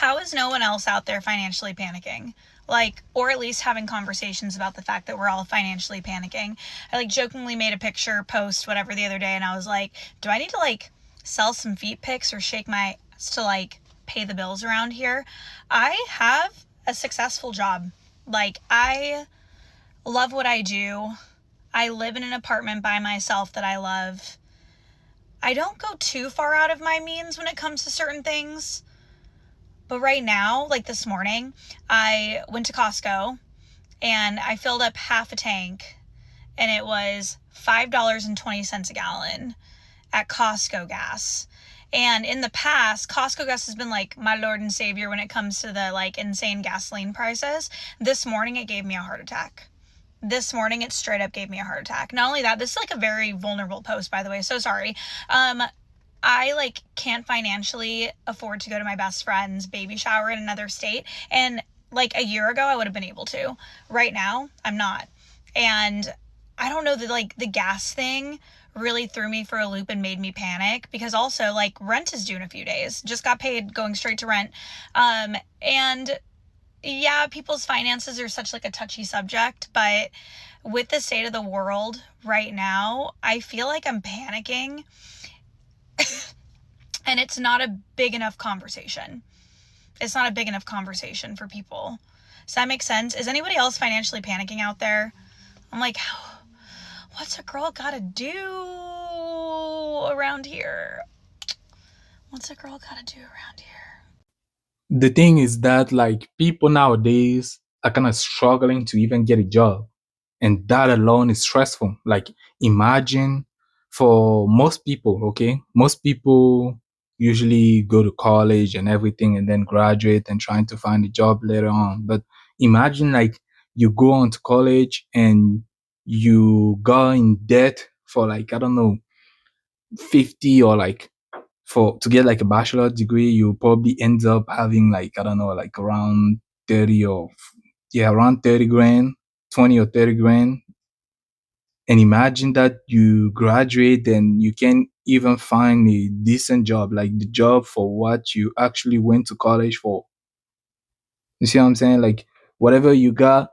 how is no one else out there financially panicking? Like, or at least having conversations about the fact that we're all financially panicking. I like jokingly made a picture post whatever the other day, and I was like, do I need to like sell some feet pics or shake my ass to like pay the bills around here? I have a successful job. Like, I love what I do. I live in an apartment by myself that I love. I don't go too far out of my means when it comes to certain things. But right now, like this morning, I went to Costco and I filled up half a tank, and it was $5.20 a gallon at Costco gas. And in the past, Costco gas has been like my Lord and Savior when it comes to the like insane gasoline prices. This morning, it gave me a heart attack. This morning, it straight up gave me a heart attack. Not only that, this is like a very vulnerable post, by the way, so sorry. I like can't financially afford to go to my best friend's baby shower in another state. And like a year ago, I would have been able to. Right now, I'm not. And I don't know, that like the gas thing really threw me for a loop and made me panic, because also like rent is due in a few days. Just got paid, going straight to rent. And yeah, people's finances are such like a touchy subject, but with the state of the world right now, I feel like I'm panicking and it's not a big enough conversation. It's not a big enough conversation for people. Does that make sense? Is anybody else financially panicking out there? I'm like, what's a girl gotta do around here? What's a girl gotta do around here? The thing is that like people nowadays are kind of struggling to even get a job, and that alone is stressful. Like, imagine, for most people, okay, most people usually go to college and everything and then graduate and trying to find a job later on. But imagine like you go on to college and you go in debt for like, I don't know, 50, or like for to get like a bachelor degree, you probably end up having like, I don't know, like around 30 or yeah, around 30 grand, 20 or 30 grand. And imagine that you graduate and you can even find a decent job, like the job for what you actually went to college for. You see what I'm saying? Like whatever you got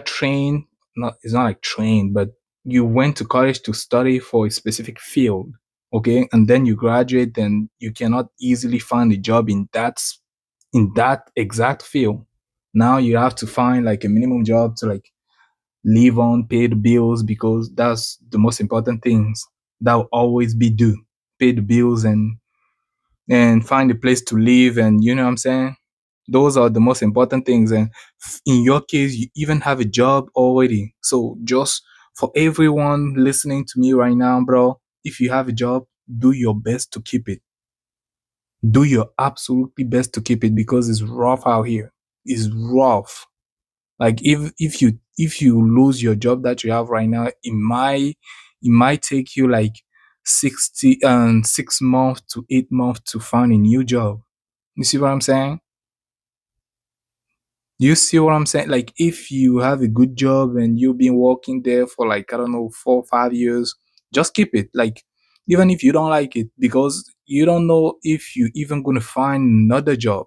trained, not it's not like trained, but you went to college to study for a specific field, okay? And then you graduate and you cannot easily find a job in that exact field. Now you have to find like a minimum job to like live on, pay the bills, because that's the most important things that will always be due. Pay the bills and find a place to live, and you know what I'm saying? Those are the most important things. And in your case, you even have a job already. So just for everyone listening to me right now, bro, if you have a job, do your best to keep it. Do your absolutely best to keep it, because it's rough out here. It's rough. Like if you lose your job that you have right now, it might take you like 6 months to 8 months to find a new job. You see what I'm saying? You see what I'm saying? Like if you have a good job and you've been working there for like, I don't know, 4 or 5 years, just keep it. Like even if you don't like it, because you don't know if you even gonna find another job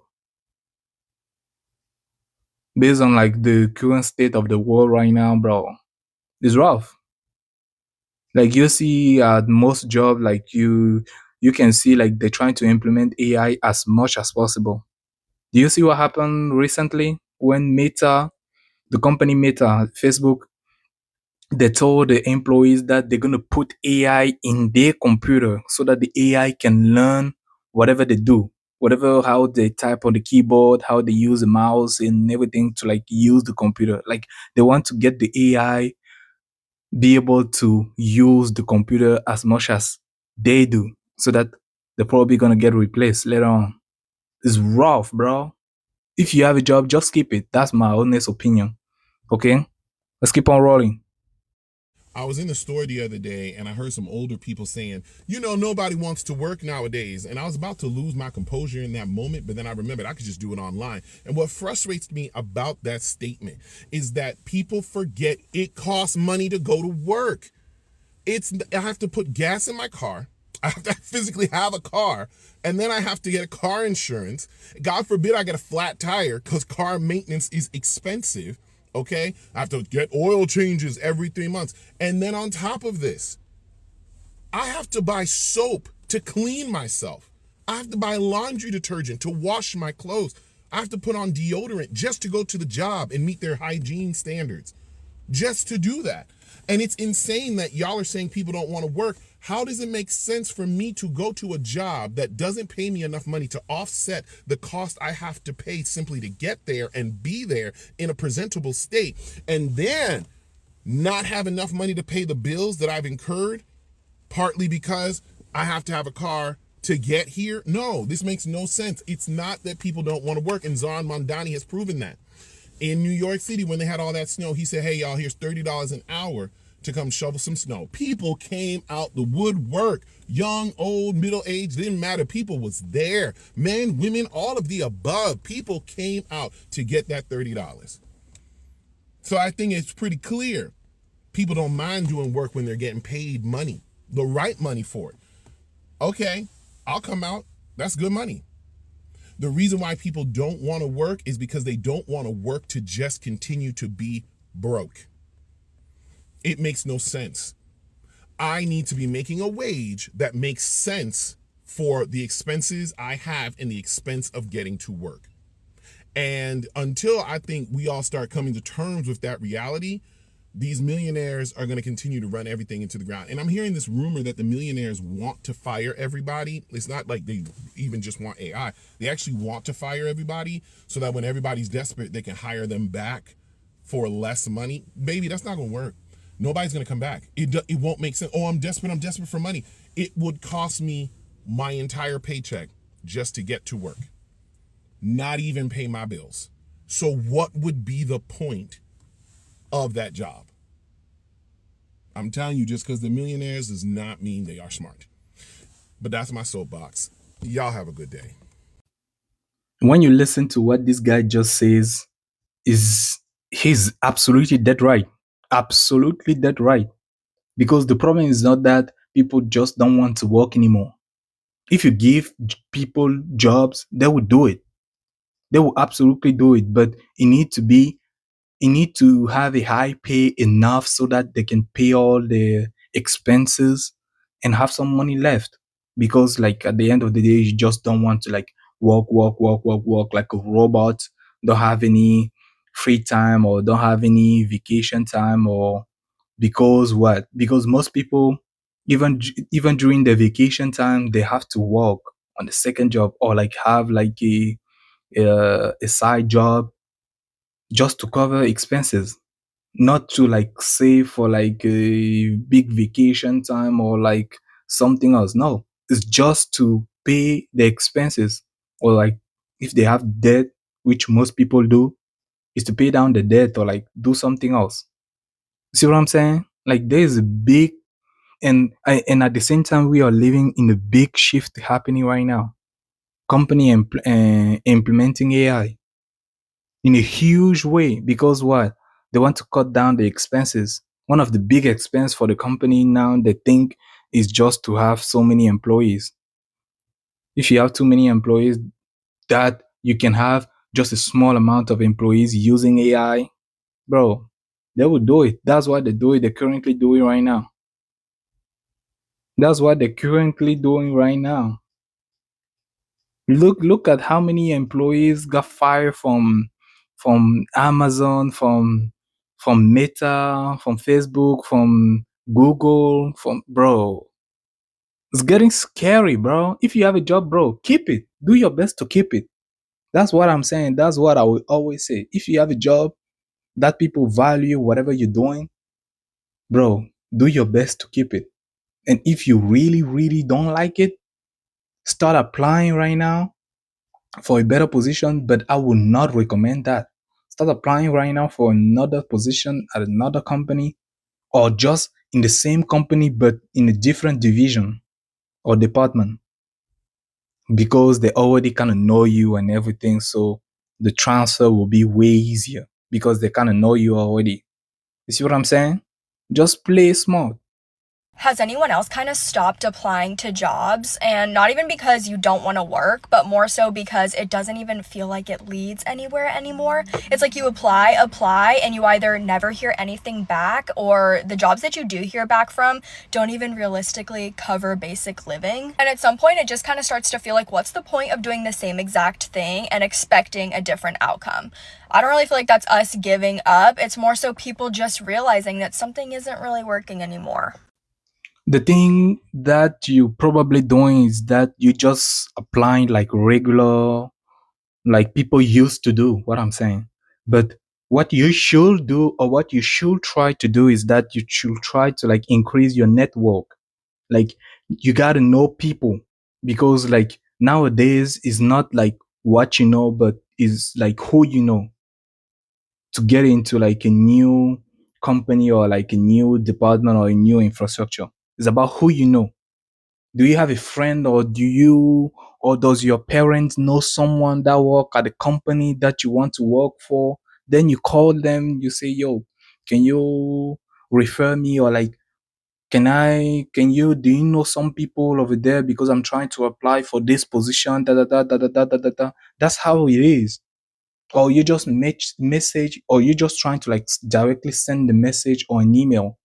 based on like the current state of the world right now, bro. It's rough. Like you see at most job, like you can see like they're trying to implement AI as much as possible. Do you see what happened recently when Meta, the company Meta, Facebook, they told the employees that they're going to put AI in their computer so that the AI can learn whatever they do, whatever, how they type on the keyboard, how they use the mouse and everything to like use the computer. Like they want to get the AI be able to use the computer as much as they do, so that they're probably going to get replaced later on. It's rough, bro. If you have a job, just keep it. That's my honest opinion. Okay? Let's keep on rolling. I was in the store the other day and I heard some older people saying, nobody wants to work nowadays. And I was about to lose my composure in that moment, but then I remembered I could just do it online. And what frustrates me about that statement is that people forget it costs money to go to work. I have to put gas in my car. I have to physically have a car, and then I have to get a car insurance. God forbid I get a flat tire, because car maintenance is expensive. Okay, I have to get oil changes every 3 months. And then on top of this, I have to buy soap to clean myself. I have to buy laundry detergent to wash my clothes. I have to put on deodorant just to go to the job and meet their hygiene standards. Just to do that. And it's insane that y'all are saying people don't want to work. How does it make sense for me to go to a job that doesn't pay me enough money to offset the cost I have to pay simply to get there and be there in a presentable state, and then not have enough money to pay the bills that I've incurred, partly because I have to have a car to get here? No, this makes no sense. It's not that people don't want to work, and Zahn Mondani has proven that. In New York City, when they had all that snow, he said, hey, y'all, here's $30 an hour to come shovel some snow. People came out the woodwork. Young, old, middle-aged, didn't matter. People was there. Men, women, all of the above. People came out to get that $30. So I think it's pretty clear. People don't mind doing work when they're getting paid money, the right money for it. Okay, I'll come out. That's good money. The reason why people don't want to work is because they don't want to work to just continue to be broke. It makes no sense. I need to be making a wage that makes sense for the expenses I have and the expense of getting to work. And until I think we all start coming to terms with that reality, these millionaires are going to continue to run everything into the ground. And I'm hearing this rumor that the millionaires want to fire everybody. It's not like they even just want AI. They actually want to fire everybody so that when everybody's desperate, they can hire them back for less money. Baby, that's not going to work. Nobody's going to come back. It won't make sense. Oh, I'm desperate for money. It would cost me my entire paycheck just to get to work, not even pay my bills. So what would be the point of that job? I'm telling you, just because they're millionaires does not mean they are smart. But that's my soapbox. Y'all have a good day. When you listen to what this guy just says, he's absolutely dead right. Absolutely dead right. Because the problem is not that people just don't want to work anymore. If you give people jobs, they will do it. They will absolutely do it. But you need to have a high pay enough so that they can pay all the expenses and have some money left. Because like at the end of the day, you just don't want to like work like a robot, don't have any free time or don't have any vacation time. Or because what? Because most people, even during the vacation time, they have to work on the second job or like have like a side job just to cover expenses, not to like save for like a big vacation time or like something else. No, it's just to pay the expenses, or like if they have debt, which most people do, is to pay down the debt or like do something else. See what I'm saying? Like there is a big, and at the same time we are living in a big shift happening right now. Company implementing AI in a huge way, because what? They want to cut down the expenses. One of the big expense for the company now, they think, is just to have so many employees. If you have too many employees, that you can have just a small amount of employees using AI, bro, they will do it. That's what they do it. They're currently doing right now. That's what they're currently doing right now. Look at how many employees got fired from Amazon, from Meta, from Facebook, from Google, from bro. It's getting scary, bro. If you have a job, bro, keep it. Do your best to keep it. That's what I'm saying. That's what I will always say. If you have a job that people value whatever you're doing, bro, do your best to keep it. And if you really, really don't like it, start applying right now for a better position, but I would not recommend that. Start applying right now for another position at another company, or just in the same company but in a different division or department, because they already kind of know you and everything. So the transfer will be way easier because they kind of know you already. You see what I'm saying? Just play smart. has anyone else kind of stopped applying to jobs? And not even because you don't want to work, but more so because it doesn't even feel like it leads anywhere anymore. It's like you apply, and you either never hear anything back, or the jobs that you do hear back from don't even realistically cover basic living. And at some point, it just kind of starts to feel like, what's the point of doing the same exact thing and expecting a different outcome? I don't really feel like that's us giving up. It's more so people just realizing that something isn't really working anymore. The thing that you probably doing is that you just applying like regular, like people used to do, what I'm saying. But what you should do, or what you should try to do, is that you should try to like increase your network. Like you got to know people, because like nowadays is not like what you know, but is like who you know, to get into like a new company or like a new department or a new infrastructure. It's about who you know. Do you have a friend, or does your parents know someone that work at the company that you want to work for? Then you call them, you say, yo, can you refer me, or like, do you know some people over there, because I'm trying to apply for this position, da da da da da da da da da. That's how it is. Or you just message, or you just trying to like directly send the message or an email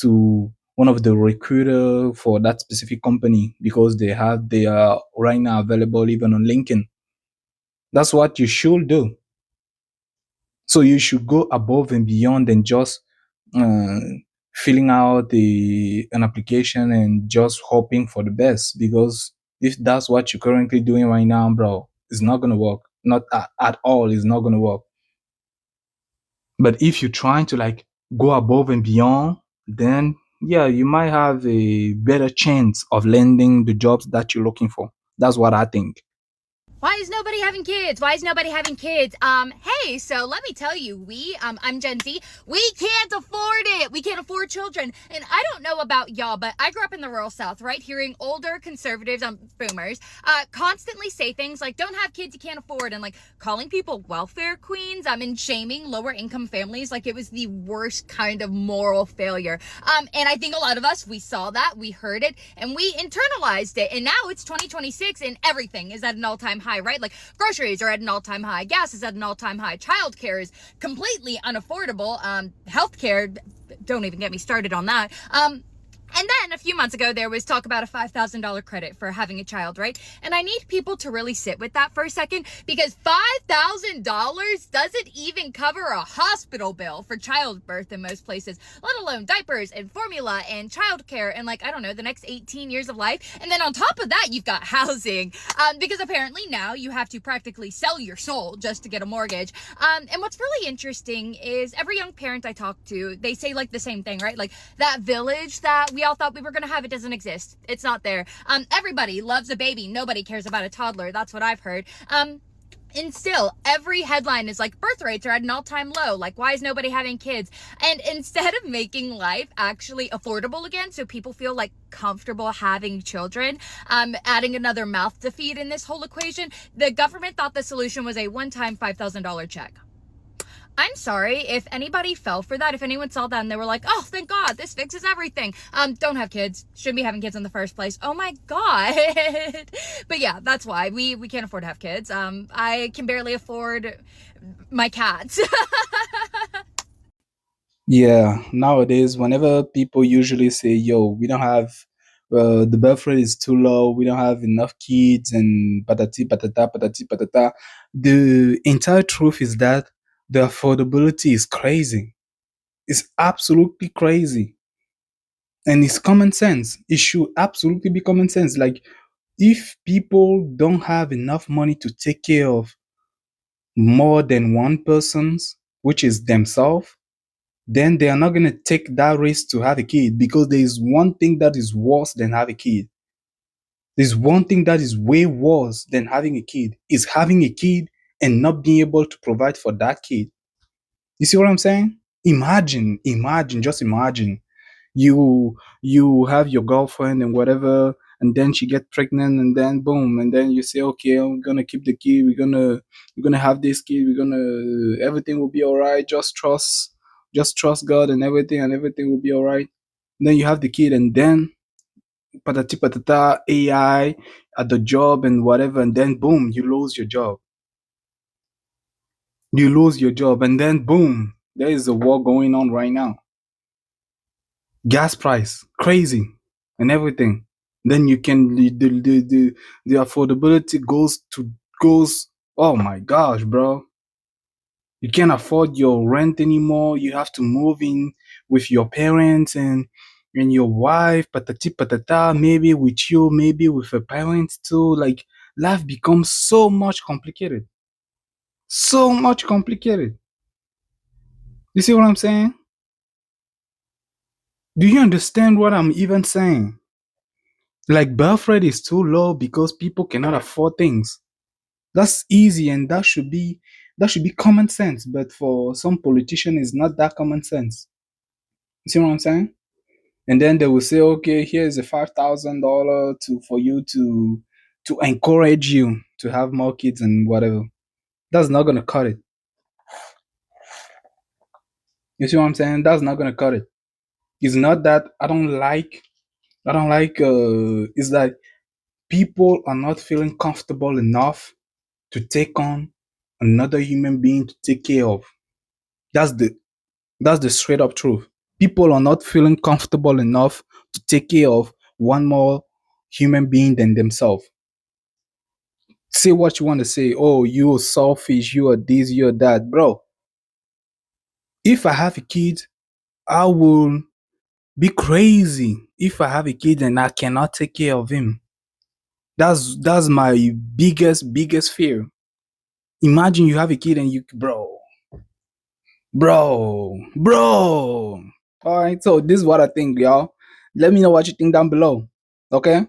to one of the recruiter for that specific company, because they are right now available even on LinkedIn. That's what you should do. So you should go above and beyond than just uh, filling out an application and just hoping for the best. Because if that's what you're currently doing right now, bro, it's not gonna work. Not at all. It's not gonna work. But if you're trying to like go above and beyond, then yeah, you might have a better chance of landing the jobs that you're looking for. That's what I think. Why is nobody having kids? Why is nobody having kids? Hey, so let me tell you, I'm Gen Z. We can't afford it. We can't afford children. And I don't know about y'all, but I grew up in the rural South, right? Hearing older conservatives, boomers, constantly say things like, don't have kids you can't afford. And like calling people welfare queens, and shaming lower income families like it was the worst kind of moral failure. And I think a lot of us, we saw that, we heard it, and we internalized it. And now it's 2026 and everything is at an all-time high, right? Like groceries are at an all-time high, gas is at an all-time high, childcare is completely unaffordable, healthcare, don't even get me started on that. And then a few months ago, there was talk about a $5,000 credit for having a child, right? And I need people to really sit with that for a second, because $5,000 doesn't even cover a hospital bill for childbirth in most places, let alone diapers and formula and childcare and like, I don't know, the next 18 years of life. And then on top of that, you've got housing, because apparently now you have to practically sell your soul just to get a mortgage. And what's really interesting is every young parent I talk to, they say like the same thing, right? Like that village that we all thought we were going to have, it doesn't exist. It's not there. Everybody loves a baby. Nobody cares about a toddler. That's what I've heard. And still, every headline is like, birth rates are at an all-time low. Like, why is nobody having kids? And instead of making life actually affordable again, so people feel like comfortable having children, adding another mouth to feed in this whole equation, the government thought the solution was a one-time $5,000 check. I'm sorry if anybody fell for that. If anyone saw that and they were like, oh, thank God, this fixes everything. Don't have kids. Shouldn't be having kids in the first place. Oh my God. But yeah, that's why we can't afford to have kids. I can barely afford my cats. Yeah, nowadays, whenever people usually say, yo, we don't have, the birth rate is too low, we don't have enough kids, and patati patata, patati patata, the entire truth is that the affordability is crazy. It's absolutely crazy. And it's common sense. It should absolutely be common sense. Like, if people don't have enough money to take care of more than one person's, which is themselves, then they are not going to take that risk to have a kid, because there is one thing that is worse than have a kid. There's one thing that is way worse than having a kid, is having a kid and not being able to provide for that kid. You see what I'm saying? Just imagine you have your girlfriend and whatever, and then she get pregnant, and then boom, and then you say, okay, I'm gonna keep the kid, we're gonna have this kid, everything will be all right, just trust God, and everything will be all right. Then you have the kid, and then patati patata, AI at the job and whatever, and then boom, you lose your job. You lose your job, and then boom, there is a war going on right now. Gas price, crazy, and everything. Then you can the affordability goes. Oh my gosh, bro! You can't afford your rent anymore. You have to move in with your parents and your wife, patati patata, maybe with you, maybe with your parents too. Like life becomes so much complicated. So much complicated. You see what I'm saying? Do you understand what I'm even saying? Like birth rate is too low because people cannot afford things. That's easy and that should be common sense. But for some politician, it's not that common sense. You see what I'm saying? And then they will say, okay, here's a $5,000 for you to encourage you to have more kids and whatever. That's not gonna cut it. You see what I'm saying? That's not gonna cut it. It's not that I don't like it's like people are not feeling comfortable enough to take on another human being to take care of. That's the straight up truth. People are not feeling comfortable enough to take care of one more human being than themselves. Say what you want to say. Oh, you are selfish, you are this, you are that. Bro, if I have a kid, I will be crazy if I have a kid and I cannot take care of him. That's my biggest fear. Imagine you have a kid and bro. All right, so this is what I think, y'all. Let me know what you think down below. Okay,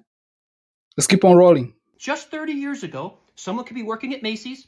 let's keep on rolling. Just 30 years ago, someone could be working at Macy's,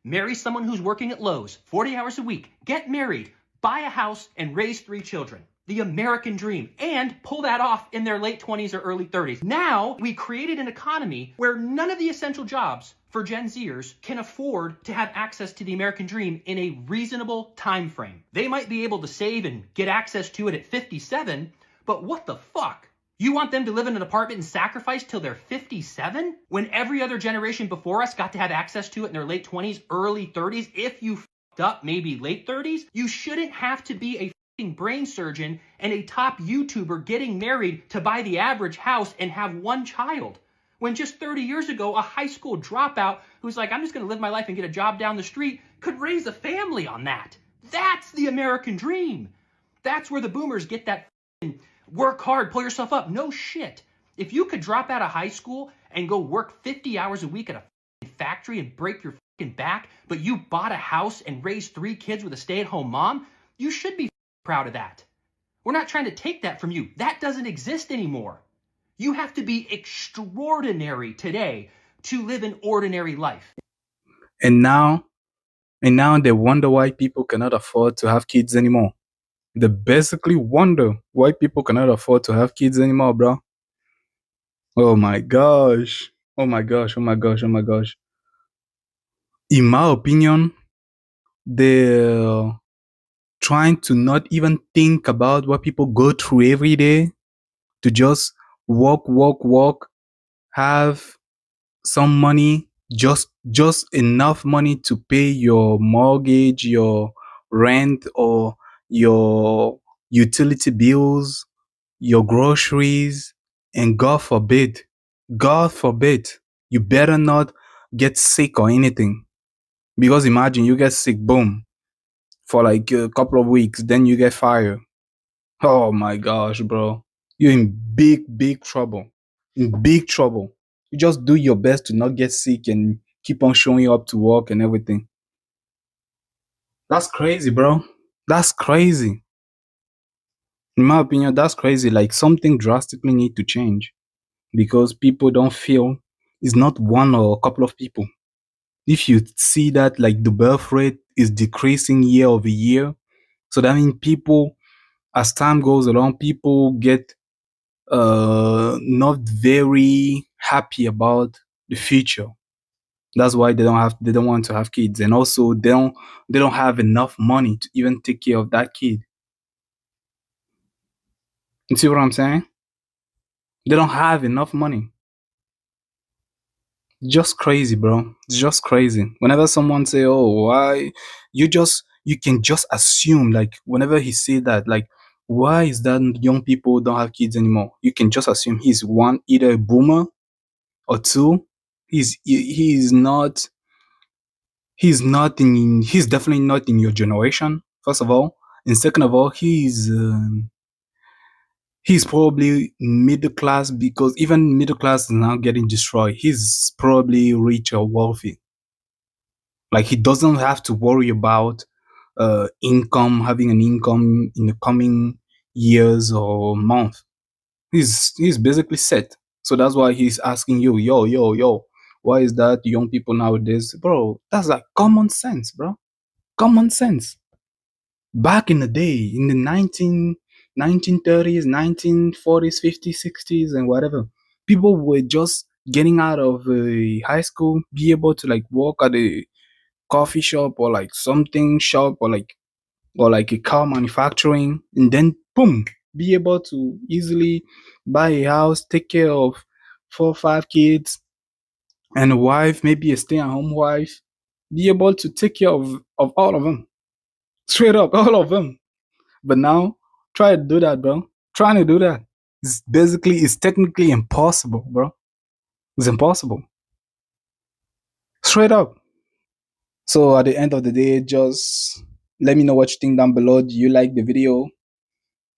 marry someone who's working at Lowe's 40 hours a week, get married, buy a house, and raise 3 children. The American dream, and pull that off in their late 20s or early 30s. Now, we created an economy where none of the essential jobs for Gen Zers can afford to have access to the American dream in a reasonable time frame. They might be able to save and get access to it at 57, but what the fuck? You want them to live in an apartment and sacrifice till they're 57? When every other generation before us got to have access to it in their late 20s, early 30s, if you fucked up maybe late 30s, you shouldn't have to be a brain surgeon and a top YouTuber getting married to buy the average house and have 1 child. When just 30 years ago, a high school dropout who's like, I'm just going to live my life and get a job down the street could raise a family on that. That's the American dream. That's where the boomers get that work hard, pull yourself up. No shit. If you could drop out of high school and go work 50 hours a week at a factory and break your back, but you bought a house and raised 3 kids with a stay-at-home mom, you should be proud of that. We're not trying to take that from you. That doesn't exist anymore. You have to be extraordinary today to live an ordinary life. And now they wonder why people cannot afford to have kids anymore. They basically wonder why people cannot afford to have kids anymore, bro. Oh my gosh. Oh my gosh. Oh my gosh. Oh my gosh. In my opinion, they're trying to not even think about what people go through every day, to just work, have some money, just enough money to pay your mortgage, your rent, or your utility bills, your groceries, and God forbid, you better not get sick or anything. Because imagine you get sick, boom, for like a couple of weeks, then you get fired. Oh my gosh, bro. You're in big trouble. In big trouble. You just do your best to not get sick and keep on showing up to work and everything. That's crazy, bro. That's crazy. In my opinion, that's crazy. Like something drastically need to change because people don't feel it's not one or a couple of people. If you see that like the birth rate is decreasing year over year, so that means people, as time goes along, people get not very happy about the future. That's why they don't want to have kids, and also they don't have enough money to even take care of that kid. You see what I'm saying? They don't have enough money. Just crazy, bro. It's just crazy. Whenever someone say, "Oh, why," you can just assume, like, whenever he say that, like, why is that young people don't have kids anymore? You can just assume he's one, either a boomer, or two, he's definitely not in your generation, first of all, and second of all, he's probably middle class, because even middle class is now getting destroyed. He's probably rich or wealthy. Like, he doesn't have to worry about having an income in the coming years or month. He's basically set. So that's why he's asking you, yo, why is that young people nowadays, bro? That's like common sense, bro. Common sense. Back in the day, in the 1930s, 1940s, 50s, 60s, and whatever, people were just getting out of high school, be able to like work at a coffee shop or like something shop, or like a car manufacturing, and then boom, be able to easily buy a house, take care of 4 or 5 kids, and a wife, maybe a stay-at-home wife, be able to take care of all of them, straight up, all of them. But now, try to do that, bro. Trying to do that, it's technically impossible, bro. It's impossible, straight up. So at the end of the day, just let me know what you think down below. Do you like the video?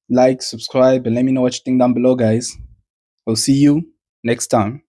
Like, subscribe, and let me know what you think down below, guys. I'll see you next time.